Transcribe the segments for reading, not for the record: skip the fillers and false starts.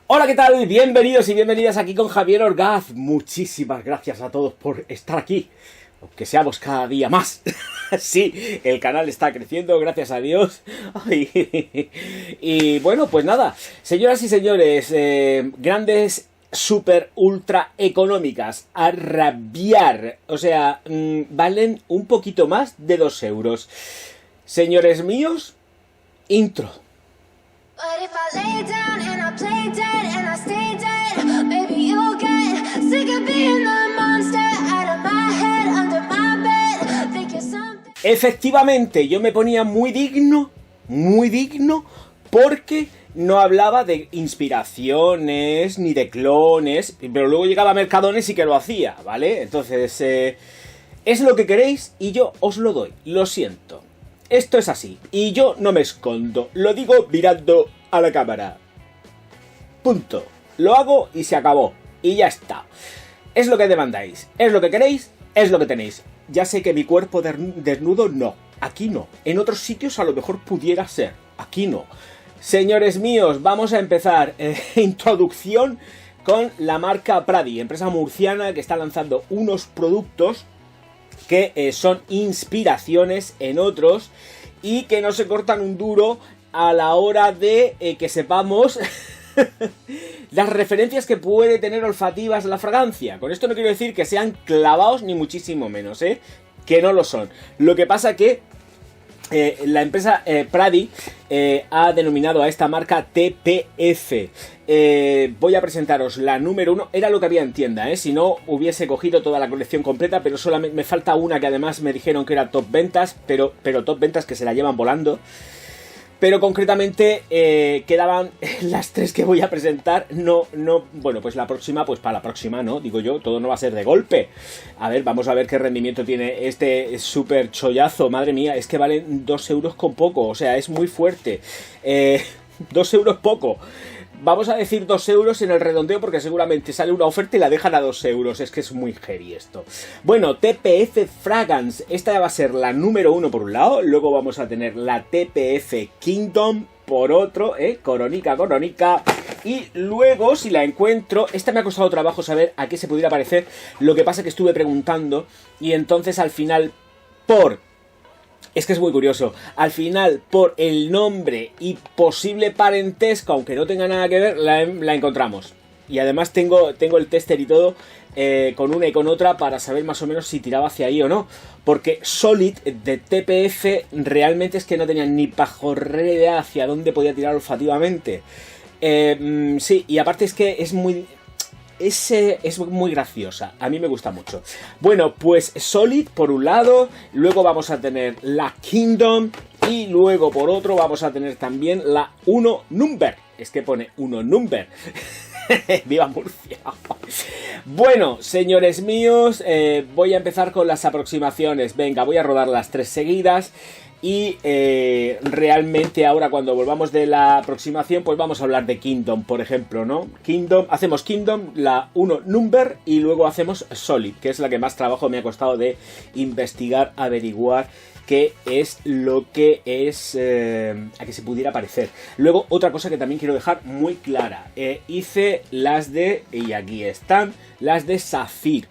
Hola, ¿qué tal? Bienvenidos y bienvenidas aquí con Javier Orgaz. Muchísimas gracias a todos por estar aquí, aunque seamos cada día más. Sí, el canal está creciendo, gracias a Dios. Y bueno, pues nada, señoras y señores, grandes super ultra económicas a rabiar. O sea, valen un poquito más de 2 euros. Señores míos, intro. But if I lay down and I play dead and I stay dead, maybe you'll get sick of being the monster out of my head, under my bed, think you're something. Efectivamente, yo me ponía muy digno, porque no hablaba de inspiraciones ni de clones, pero luego llegaba a Mercadones y que lo hacía, ¿vale? Entonces, es lo que queréis y yo os lo doy, lo siento. Esto es así, y yo no me escondo, lo digo mirando a la cámara. Punto. Lo hago y se acabó, y ya está. Es lo que demandáis, es lo que queréis, es lo que tenéis. Ya sé que mi cuerpo desnudo no, aquí no. En otros sitios a lo mejor pudiera ser, aquí no. Señores míos, vamos a empezar. Introducción con la marca Pradi, empresa murciana que está lanzando unos productos que son inspiraciones en otros y que no se cortan un duro a la hora de que sepamos las referencias que puede tener olfativas la fragancia. Con esto no quiero decir que sean clavados ni muchísimo menos, que no lo son. Lo que pasa que la empresa Pradi ha denominado a esta marca TPF. Voy a presentaros la número 1. Era lo que había en tienda, si no hubiese cogido toda la colección completa, pero solamente me falta una que además me dijeron que era top ventas, pero top ventas que se la llevan volando. Pero concretamente quedaban las 3 que voy a presentar. Bueno, pues la próxima, pues para la próxima, ¿no? Digo yo, todo no va a ser de golpe. A ver, vamos a ver qué rendimiento tiene este súper chollazo. Madre mía, es que valen 2 euros con poco, o sea, es muy fuerte. 2 euros poco. Vamos a decir 2 euros en el redondeo porque seguramente sale una oferta y la dejan a 2 euros. Es que es muy heavy esto. Bueno, TPF Fragrance. Esta ya va a ser la número 1 por un lado. Luego vamos a tener la TPF Kingdom por otro. Coronica. Y luego, si la encuentro... Esta me ha costado trabajo saber a qué se pudiera parecer. Lo que pasa es que estuve preguntando. Y entonces al final, es que es muy curioso. Al final, por el nombre y posible parentesco, aunque no tenga nada que ver, la encontramos. Y además tengo el tester y todo con una y con otra para saber más o menos si tiraba hacia ahí o no. Porque Solid de TPF realmente es que no tenía ni pajorrera idea hacia dónde podía tirar olfativamente. Sí, y aparte es que es muy graciosa, a mí me gusta mucho. Bueno, pues Solid por un lado, luego vamos a tener la Kingdom y luego por otro vamos a tener también la 1 Number. Es que pone 1 Number. ¡Viva Murcia! Bueno, señores míos, voy a empezar con las aproximaciones. Venga, voy a rodar las 3 seguidas. Y realmente ahora cuando volvamos de la aproximación pues vamos a hablar de Kingdom, por ejemplo, ¿no? Hacemos Kingdom, la 1 Number y luego hacemos Solid, que es la que más trabajo me ha costado de investigar, averiguar qué es lo que es a que se pudiera parecer. Luego otra cosa que también quiero dejar muy clara, hice las de, y aquí están, las de Saphir,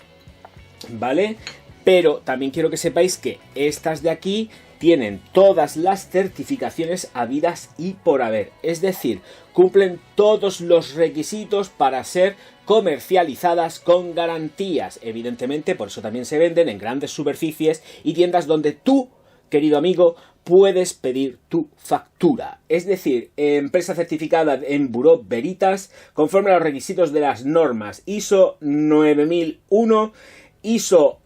¿vale? Pero también quiero que sepáis que estas de aquí tienen todas las certificaciones habidas y por haber. Es decir, cumplen todos los requisitos para ser comercializadas con garantías. Evidentemente, por eso también se venden en grandes superficies y tiendas donde tú, querido amigo, puedes pedir tu factura. Es decir, empresa certificada en Bureau Veritas, conforme a los requisitos de las normas ISO 9001, ISO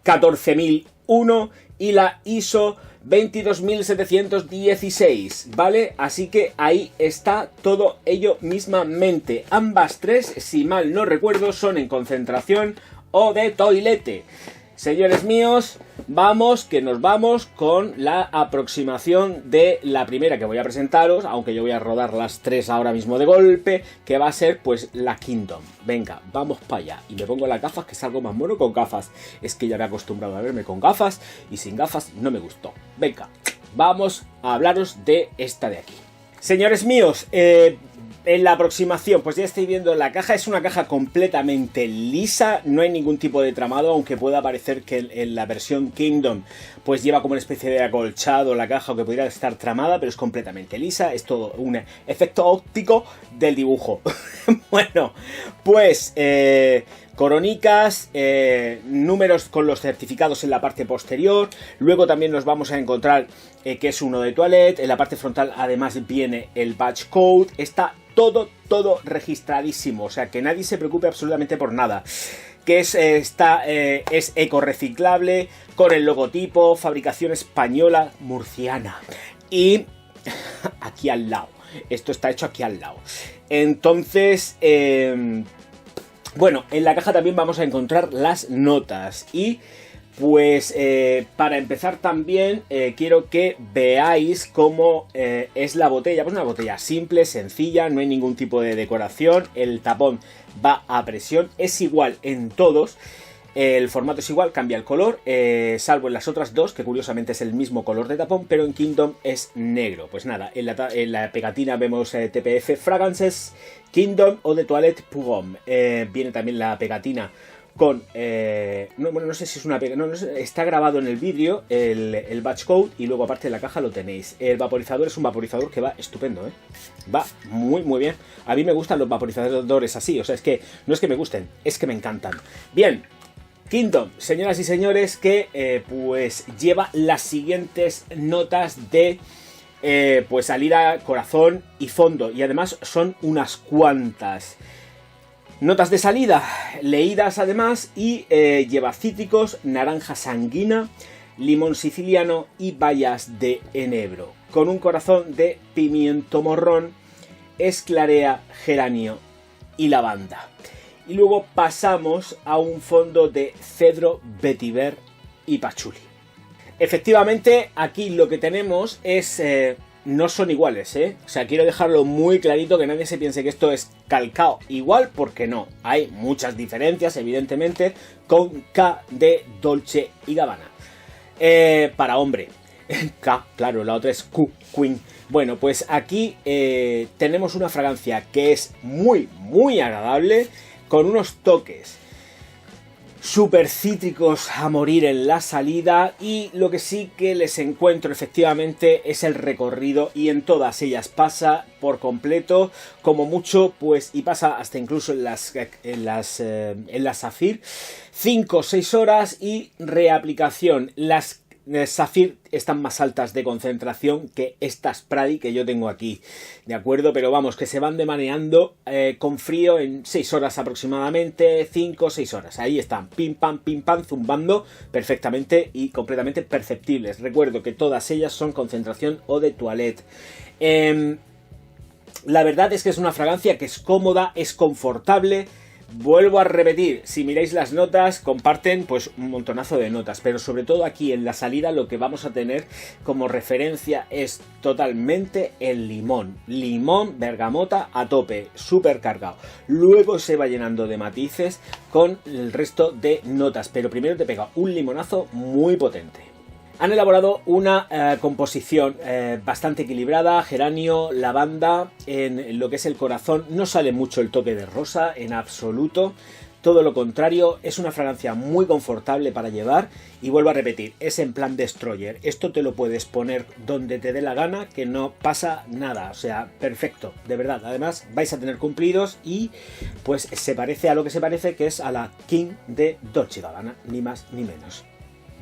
14001 y la ISO 22716, ¿vale? Así que ahí está todo ello mismamente. Ambas 3, si mal no recuerdo, son en concentración o de toilete. Señores míos, nos vamos con la aproximación de la primera que voy a presentaros, aunque yo voy a rodar las 3 ahora mismo de golpe, que va a ser pues la Kingdom. Venga, vamos para allá. Y me pongo las gafas, que salgo más mono con gafas. Es que ya me he acostumbrado a verme con gafas y sin gafas no me gustó. Venga, vamos a hablaros de esta de aquí. Señores míos, en la aproximación, pues ya estáis viendo, la caja es una caja completamente lisa, no hay ningún tipo de tramado, aunque pueda parecer que en la versión Kingdom pues lleva como una especie de acolchado la caja o que pudiera estar tramada, pero es completamente lisa, es todo un efecto óptico del dibujo. Bueno, pues coronicas, números con los certificados en la parte posterior, luego también nos vamos a encontrar que es uno de toilette, en la parte frontal además viene el badge code, está todo registradísimo, o sea que nadie se preocupe absolutamente por nada. Que es ecoreciclable, con el logotipo, fabricación española, murciana. Y aquí al lado, esto está hecho aquí al lado. Entonces, bueno, en la caja también vamos a encontrar las notas. Y pues para empezar también quiero que veáis cómo es la botella. Pues una botella simple, sencilla, no hay ningún tipo de decoración. El tapón va a presión, es igual en todos. El formato es igual, cambia el color, salvo en las otras dos, que curiosamente es el mismo color de tapón, pero en Kingdom es negro. Pues nada, en la pegatina vemos TPF Fragrances, Kingdom o de Toilette pour Homme. Viene también la pegatina con... no sé si es una pegatina... No sé, está grabado en el vidrio el batch code y luego aparte de la caja lo tenéis. El vaporizador es un vaporizador que va estupendo, va muy bien. A mí me gustan los vaporizadores así, o sea, es que no es que me gusten, es que me encantan. Bien, Kingdom, señoras y señores, que pues lleva las siguientes notas de pues salida, corazón y fondo, y además son unas cuantas. Notas de salida, leídas además, y lleva cítricos, naranja sanguina, limón siciliano y bayas de enebro, con un corazón de pimiento morrón, esclarea, geranio y lavanda. Y luego pasamos a un fondo de cedro, vetiver y pachuli. Efectivamente, aquí lo que tenemos es... no son iguales, O sea, quiero dejarlo muy clarito, que nadie se piense que esto es calcao igual, porque no. Hay muchas diferencias, evidentemente, con K de Dolce & Gabbana. Para hombre. K, claro, la otra es Q, Queen. Bueno, pues aquí tenemos una fragancia que es muy agradable, con unos toques súper cítricos a morir en la salida, y lo que sí que les encuentro efectivamente es el recorrido, y en todas ellas pasa por completo, como mucho, pues, y pasa hasta incluso en las Saphir, 5 o 6 horas, y reaplicación. Las Saphir están más altas de concentración que estas Pradi que yo tengo aquí, ¿de acuerdo? Pero vamos, que se van demaneando con frío en 6 horas aproximadamente, 5 o 6 horas. Ahí están, pim pam, zumbando perfectamente y completamente perceptibles. Recuerdo que todas ellas son concentración eau de toilette. La verdad es que es una fragancia que es cómoda, es confortable. Vuelvo a repetir, si miráis las notas, comparten pues un montonazo de notas, pero sobre todo aquí en la salida lo que vamos a tener como referencia es totalmente el limón. Limón, bergamota a tope, súper cargado. Luego se va llenando de matices con el resto de notas, pero primero te pega un limonazo muy potente. Han elaborado una composición bastante equilibrada, geranio, lavanda, en lo que es el corazón no sale mucho el toque de rosa en absoluto, todo lo contrario, es una fragancia muy confortable para llevar y vuelvo a repetir, es en plan destroyer, esto te lo puedes poner donde te dé la gana que no pasa nada, o sea, perfecto, de verdad, además vais a tener cumplidos y pues se parece a lo que se parece, que es a la King de Dolce & Gabbana, ni más ni menos.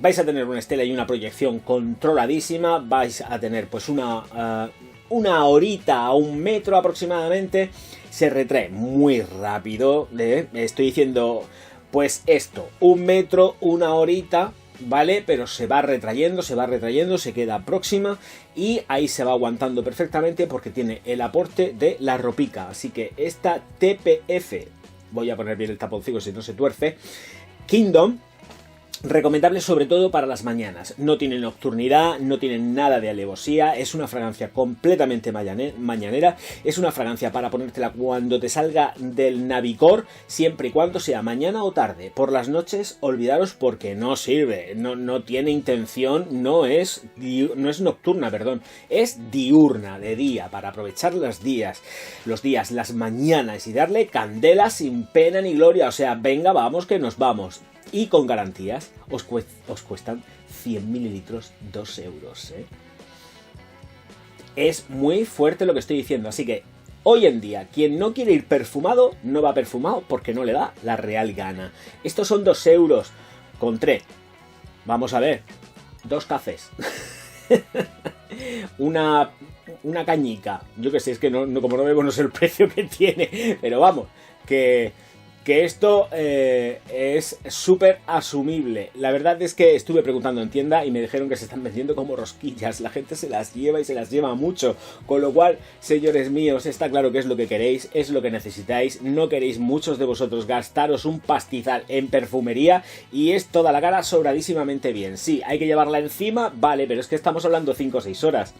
Vais a tener una estela y una proyección controladísima, vais a tener pues una horita a 1 metro aproximadamente, se retrae muy rápido, estoy diciendo pues esto, 1 metro, 1 horita, ¿vale? Pero se va retrayendo, se queda próxima y ahí se va aguantando perfectamente porque tiene el aporte de la ropica, así que esta TPF, voy a poner bien el taponcito si no se tuerce, Kingdom, Recomendable sobre todo para las mañanas. No tiene nocturnidad, no tiene nada de alevosía, es una fragancia completamente mañanera, es una fragancia para ponértela cuando te salga del Navicor, siempre y cuando sea mañana o tarde. Por las noches, olvidaros porque no sirve, no tiene intención, no es nocturna, perdón, es diurna, de día, para aprovechar los días, las mañanas y darle candela sin pena ni gloria, o sea, venga, vamos que nos vamos. Y con garantías os cuestan 100 mililitros 2 euros, ¿eh? Es muy fuerte lo que estoy diciendo, así que hoy en día quien no quiere ir perfumado no va perfumado porque no le da la real gana. Estos son 2 euros con 3. Vamos a ver, 2 cafés. una cañica. Yo que sé, es que no como no veo, no sé el precio que tiene, pero vamos, que esto es súper asumible. La verdad es que estuve preguntando en tienda y me dijeron que se están vendiendo como rosquillas. La gente se las lleva y se las lleva mucho. Con lo cual, señores míos, está claro que es lo que queréis, es lo que necesitáis. No queréis muchos de vosotros gastaros un pastizal en perfumería y es toda la cara sobradísimamente bien. Sí, hay que llevarla encima, vale, pero es que estamos hablando 5 o 6 horas.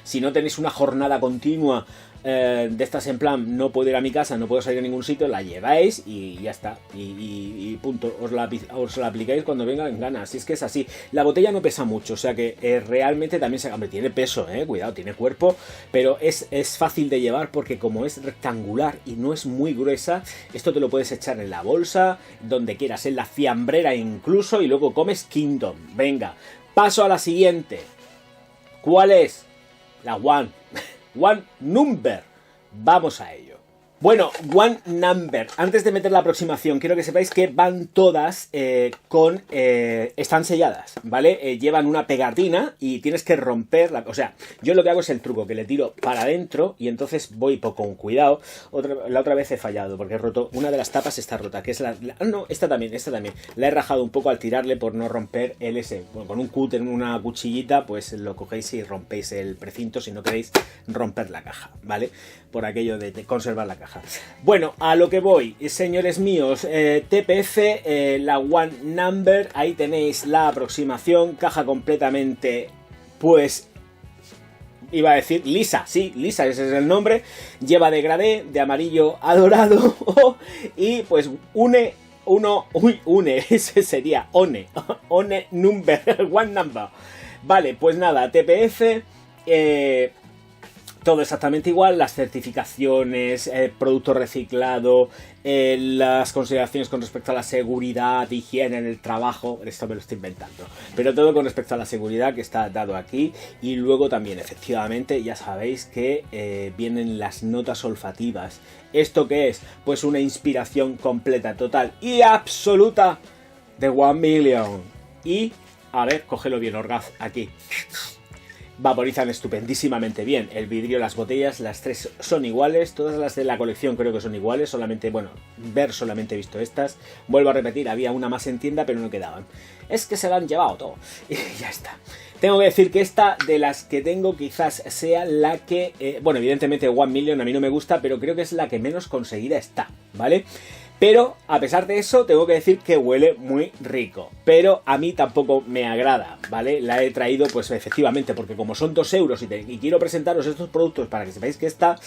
Si no tenéis una jornada continua de estas en plan, no puedo ir a mi casa, no puedo salir a ningún sitio, la lleváis y ya está. Y punto. Os la aplicáis cuando venga en ganas. Si es que es así. La botella no pesa mucho, o sea que realmente también hombre, tiene peso, cuidado, tiene cuerpo, pero es fácil de llevar porque como es rectangular y no es muy gruesa, esto te lo puedes echar en la bolsa, donde quieras, en la fiambrera incluso, y luego comes Kingdom. Venga, paso a la siguiente. ¿Cuál es? La One Number. Vamos a ello. Bueno, One Number. Antes de meter la aproximación, quiero que sepáis que van todas están selladas, ¿vale? Llevan una pegatina y tienes que romperla. O sea, yo lo que hago es el truco, que le tiro para adentro y entonces voy con cuidado. La otra vez he fallado porque he roto, una de las tapas está rota, que es no, esta también. La he rajado un poco al tirarle por no romper el ese. Bueno, con un cúter, una cuchillita, pues lo cogéis y rompéis el precinto si no queréis romper la caja, ¿vale? Por aquello de conservar la caja. Bueno, a lo que voy, señores míos, TPF, la One Number, ahí tenéis la aproximación, caja completamente, pues, iba a decir lisa, sí, lisa, ese es el nombre, lleva degradé de amarillo a dorado y pues une, ese sería one number, One Number. Vale, pues nada, TPF, todo exactamente igual, las certificaciones, producto reciclado, las consideraciones con respecto a la seguridad, higiene en el trabajo, esto me lo estoy inventando, pero todo con respecto a la seguridad que está dado aquí. Y luego también, efectivamente, ya sabéis que vienen las notas olfativas. ¿Esto qué es? Pues una inspiración completa, total y absoluta de 1 Million. Y, a ver, cógelo bien, Orgaz, aquí. Vaporizan estupendísimamente bien. El vidrio, las botellas, las 3 son iguales. Todas las de la colección creo que son iguales. Solamente he visto estas. Vuelvo a repetir, había una más en tienda, pero no quedaban. Es que se la han llevado todo. Y ya está. Tengo que decir que esta, de las que tengo, quizás sea la que... bueno, evidentemente 1 Million a mí no me gusta, pero creo que es la que menos conseguida está, ¿vale? Pero, a pesar de eso, tengo que decir que huele muy rico. Pero a mí tampoco me agrada, ¿vale? La he traído, pues, efectivamente, porque como son 2 euros y quiero presentaros estos productos para que sepáis que están,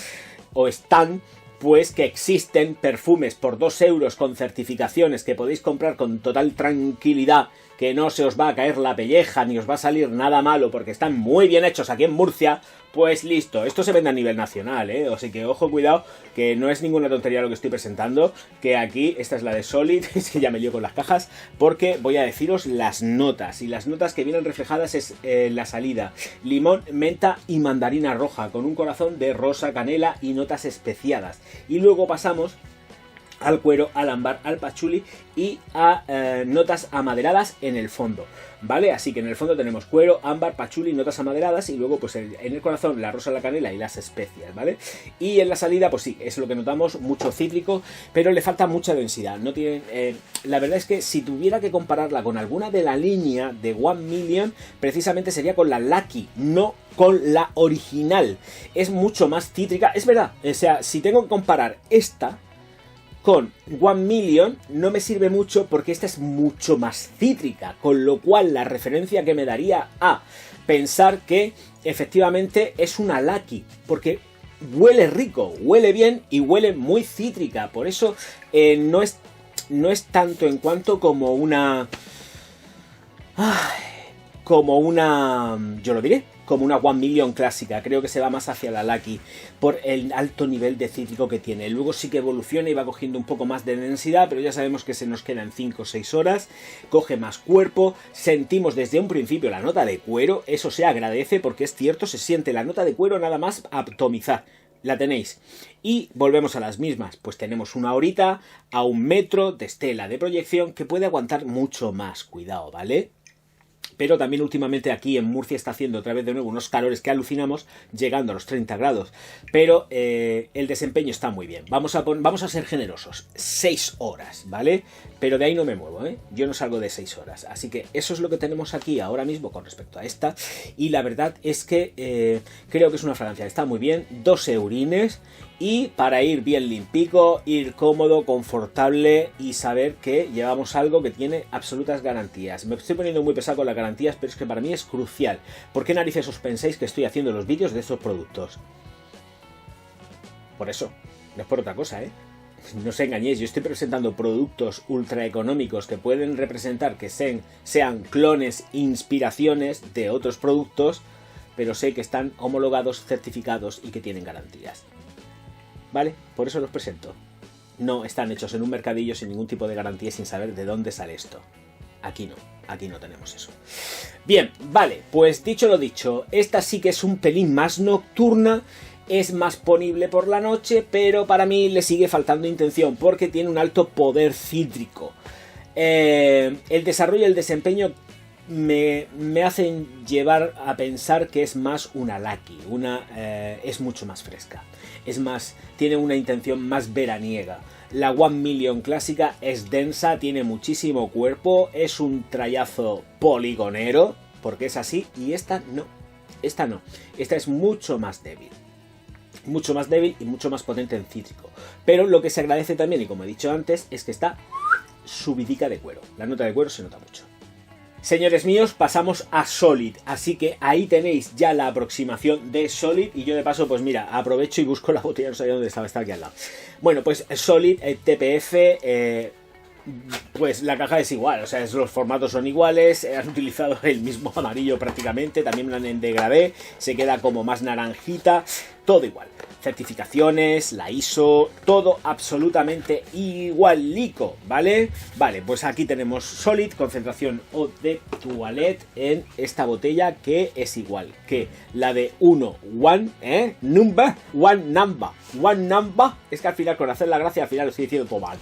pues que existen perfumes por 2 euros con certificaciones que podéis comprar con total tranquilidad, que no se os va a caer la pelleja ni os va a salir nada malo porque están muy bien hechos aquí en Murcia. Pues listo, esto se vende a nivel nacional, o sea que ojo, cuidado, que no es ninguna tontería lo que estoy presentando, que aquí, esta es la de Solid, es que ya me lío con las cajas, porque voy a deciros las notas, y las notas que vienen reflejadas es la salida, limón, menta y mandarina roja, con un corazón de rosa, canela y notas especiadas, y luego pasamos al cuero, al ámbar, al pachuli y a notas amaderadas en el fondo, ¿vale? Así que en el fondo tenemos cuero, ámbar, pachuli, notas amaderadas y luego pues en el corazón la rosa, la canela y las especias, ¿vale? Y en la salida pues sí, es lo que notamos, mucho cítrico, pero le falta mucha densidad, no tiene, la verdad es que si tuviera que compararla con alguna de la línea de 1 Million, precisamente sería con la Lucky, no con la original, es mucho más cítrica, es verdad, o sea, si tengo que comparar esta con 1 Million no me sirve mucho porque esta es mucho más cítrica, con lo cual la referencia que me daría a pensar que efectivamente es una Lucky, porque huele rico, huele bien y huele muy cítrica. Por eso no es tanto en cuanto como una... yo lo diré, como una 1 Million clásica. Creo que se va más hacia la Lucky por el alto nivel de cítrico que tiene. Luego sí que evoluciona y va cogiendo un poco más de densidad, pero ya sabemos que se nos quedan 5 o 6 horas, coge más cuerpo, sentimos desde un principio la nota de cuero, eso se agradece porque es cierto, se siente la nota de cuero nada más atomizar. La tenéis. Y volvemos a las mismas. Pues tenemos una horita a 1 metro de estela de proyección que puede aguantar mucho más. Cuidado, ¿vale? Pero también últimamente aquí en Murcia está haciendo otra vez de nuevo unos calores que alucinamos, llegando a los 30 grados. Pero el desempeño está muy bien. Vamos a ser generosos. 6 horas, ¿vale? Pero de ahí no me muevo, ¿eh? Yo no salgo de 6 horas. Así que eso es lo que tenemos aquí ahora mismo con respecto a esta. Y la verdad es que creo que es una fragancia que está muy bien. 2 eurines. Y para ir bien limpico, ir cómodo, confortable y saber que llevamos algo que tiene absolutas garantías. Me estoy poniendo muy pesado con las garantías, pero es que para mí es crucial. ¿Por qué narices os pensáis que estoy haciendo los vídeos de estos productos? Por eso, no es por otra cosa, ¿eh? No os engañéis, yo estoy presentando productos ultra económicos que pueden representar que sean clones, inspiraciones de otros productos, pero sé que están homologados, certificados y que tienen garantías. ¿Vale? Por eso los presento. No están hechos en un mercadillo sin ningún tipo de garantía y sin saber de dónde sale esto. Aquí no tenemos eso. Bien, vale, pues dicho lo dicho, esta sí que es un pelín más nocturna, es más ponible por la noche, pero para mí le sigue faltando intención porque tiene un alto poder cítrico. El desarrollo y el desempeño me hacen llevar a pensar que es más una Lucky, es mucho más fresca. Es más, tiene una intención más veraniega. La 1 Million clásica es densa, tiene muchísimo cuerpo, es un trayazo poligonero, porque es así, y esta no. Esta es mucho más débil. Mucho más débil y mucho más potente en cítrico. Pero lo que se agradece también, y como he dicho antes, es que está subidica de cuero. La nota de cuero se nota mucho. Señores míos, pasamos a Solid, así que ahí tenéis ya la aproximación de Solid y yo de paso, pues mira, aprovecho y busco la botella, no sabía dónde estaba, está aquí al lado. Bueno, pues Solid, TPF, pues la caja es igual, o sea, los formatos son iguales, han utilizado el mismo amarillo prácticamente, también lo han en degradé, se queda como más naranjita, todo igual. Certificaciones, la ISO, todo absolutamente igualico, ¿vale? Vale, pues aquí tenemos Solid, concentración Eau de Toilette en esta botella que es igual que la de One Number. Es que al final con hacer la gracia al final lo estoy diciendo todo mal.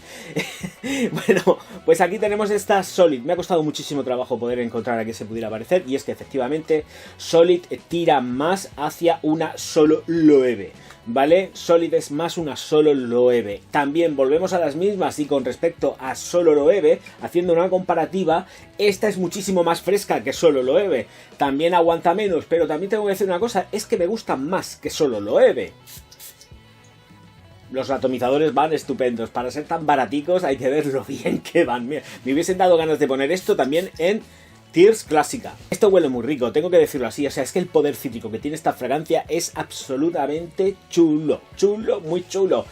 Bueno, pues aquí tenemos esta Solid. Me ha costado muchísimo trabajo poder encontrar a que se pudiera parecer y es que efectivamente Solid tira más hacia una solo Loewe. ¿Vale? Solid es más una solo Loewe. También volvemos a las mismas y con respecto a solo Loewe, haciendo una comparativa, esta es muchísimo más fresca que solo Loewe. También aguanta menos, pero también tengo que decir una cosa, es que me gusta más que solo Loewe. Los atomizadores van estupendos. Para ser tan baraticos hay que ver lo bien que van. Mira, me hubiesen dado ganas de poner esto también en Tears clásica. Esto huele muy rico, tengo que decirlo así. O sea, es que el poder cítrico que tiene esta fragancia es absolutamente chulo. Chulo, muy chulo.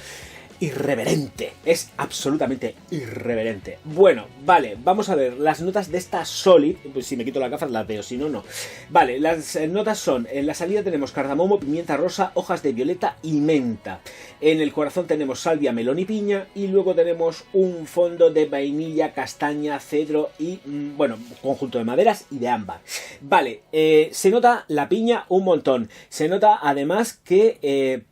Irreverente, es absolutamente irreverente. Bueno, vale, vamos a ver las notas de esta Solid. Pues si me quito las gafas las veo, si no, no. Vale, las notas son, en la salida tenemos cardamomo, pimienta rosa, hojas de violeta y menta. En el corazón tenemos salvia, melón y piña. Y luego tenemos un fondo de vainilla, castaña, cedro y, bueno, conjunto de maderas y de ámbar. Vale, se nota la piña un montón. Se nota además que...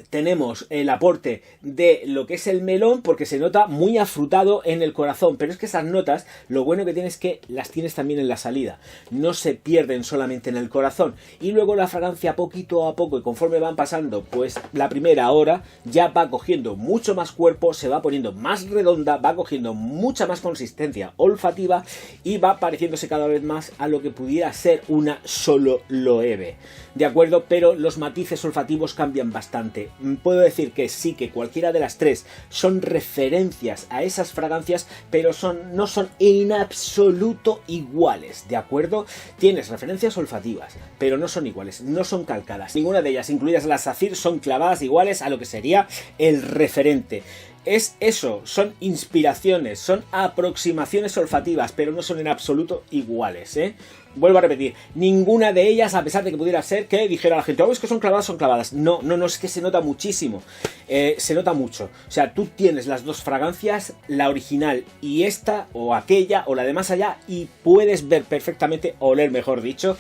tenemos el aporte de lo que es el melón porque se nota muy afrutado en el corazón, pero es que esas notas lo bueno que tienes es que las tienes también en la salida, no se pierden solamente en el corazón. Y luego la fragancia poquito a poco y conforme van pasando pues la primera hora ya va cogiendo mucho más cuerpo, se va poniendo más redonda, va cogiendo mucha más consistencia olfativa y va pareciéndose cada vez más a lo que pudiera ser una solo Loewe, ¿de acuerdo? Pero los matices olfativos cambian bastante. parte puedo decir que sí, que cualquiera de las tres son referencias a esas fragancias, pero no son en absoluto iguales, ¿de acuerdo? Tienes referencias olfativas, pero no son iguales, no son calcadas. Ninguna de ellas, incluidas las Saphir, son clavadas iguales a lo que sería el referente. Es eso, son inspiraciones, son aproximaciones olfativas, pero no son en absoluto iguales, ¿eh? Vuelvo a repetir, ninguna de ellas, a pesar de que pudiera ser que dijera la gente, oh, es que son clavadas. No, es que se nota muchísimo, se nota mucho. O sea, tú tienes las dos fragancias, la original y esta, o aquella, o la de más allá, y puedes ver perfectamente, oler mejor dicho,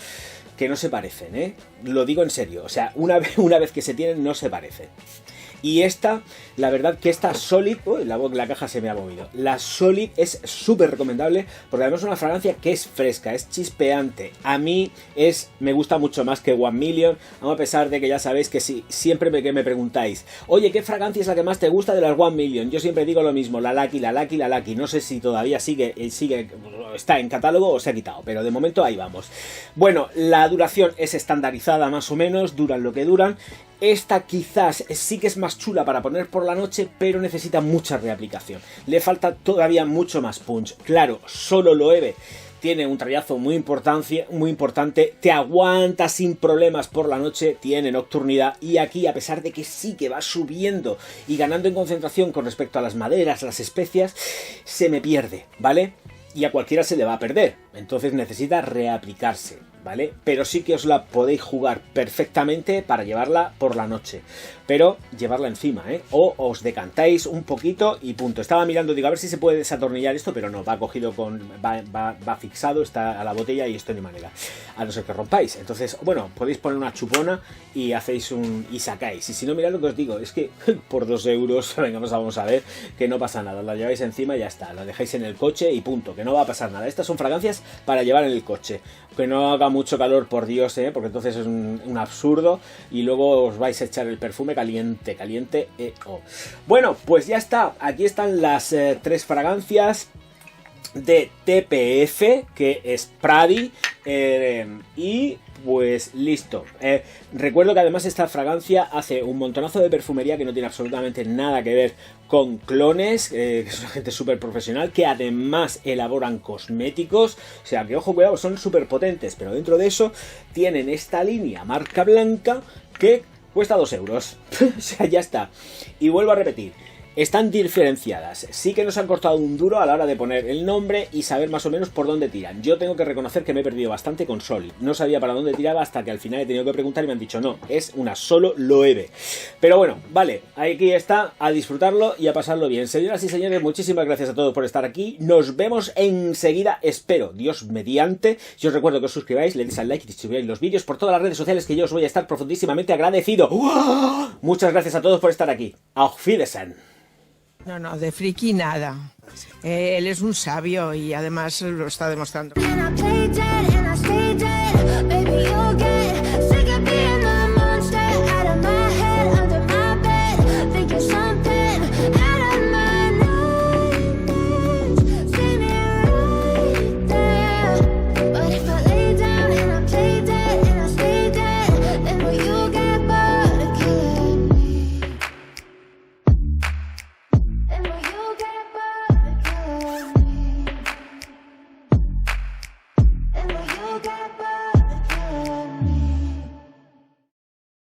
que no se parecen, ¿eh? Lo digo en serio, o sea, una vez que se tienen, no se parecen. Y esta, la verdad que esta Solid, uy, la caja se me ha movido. La Solid es súper recomendable porque además es una fragancia que es fresca, es chispeante. A mí me gusta mucho más que One Million, a pesar de que ya sabéis que siempre que me preguntáis, oye, ¿qué fragancia es la que más te gusta de las One Million? Yo siempre digo lo mismo, la Lucky. No sé si todavía sigue, está en catálogo o se ha quitado, pero de momento ahí vamos. Bueno, la duración es estandarizada más o menos, duran lo que duran. Esta quizás sí que es más chula para poner por la noche, pero necesita mucha reaplicación. Le falta todavía mucho más punch. Claro, solo Loewe tiene un trayazo muy importante, te aguanta sin problemas por la noche, tiene nocturnidad, y aquí, a pesar de que sí que va subiendo y ganando en concentración con respecto a las maderas, las especias, se me pierde, ¿vale? Y a cualquiera se le va a perder, entonces necesita reaplicarse, ¿vale? Pero sí que os la podéis jugar perfectamente para llevarla por la noche, pero llevarla encima, ¿eh? O os decantáis un poquito y punto. Estaba mirando, digo, a ver si se puede desatornillar esto, pero no, va cogido va fixado, está a la botella y esto ni manera, a no ser que rompáis. Entonces, bueno, podéis poner una chupona y hacéis y sacáis. Y si no, mirad lo que os digo, es que por 2 euros, venga, vamos a ver, que no pasa nada, la lleváis encima y ya está, la dejáis en el coche y punto, que no va a pasar nada. Estas son fragancias para llevar en el coche, que no haga mucho calor, por Dios, porque entonces es un absurdo y luego os vais a echar el perfume caliente. Bueno, pues ya está, aquí están las 3 fragancias de TPF, que es Pradi, y pues listo. Recuerdo que además esta fragancia hace un montonazo de perfumería que no tiene absolutamente nada que ver con clones, que es una gente súper profesional, que además elaboran cosméticos, o sea que ojo, cuidado, son súper potentes, pero dentro de eso tienen esta línea marca blanca que cuesta 2 euros. O sea, ya está. Y vuelvo a repetir, están diferenciadas. Sí que nos han cortado un duro a la hora de poner el nombre y saber más o menos por dónde tiran. Yo tengo que reconocer que me he perdido bastante con Solid. No sabía para dónde tiraba hasta que al final he tenido que preguntar y me han dicho no, es una solo Loewe. Pero bueno, vale, aquí está, a disfrutarlo y a pasarlo bien. Señoras y señores, muchísimas gracias a todos por estar aquí. Nos vemos enseguida, espero, Dios mediante. Yo os recuerdo que os suscribáis, le deis al like y distribuáis los vídeos por todas las redes sociales, que yo os voy a estar profundísimamente agradecido. ¡Uah! Muchas gracias a todos por estar aquí. Auf Wiedersehen. No, de friki nada. Él es un sabio y además lo está demostrando. And I played dead and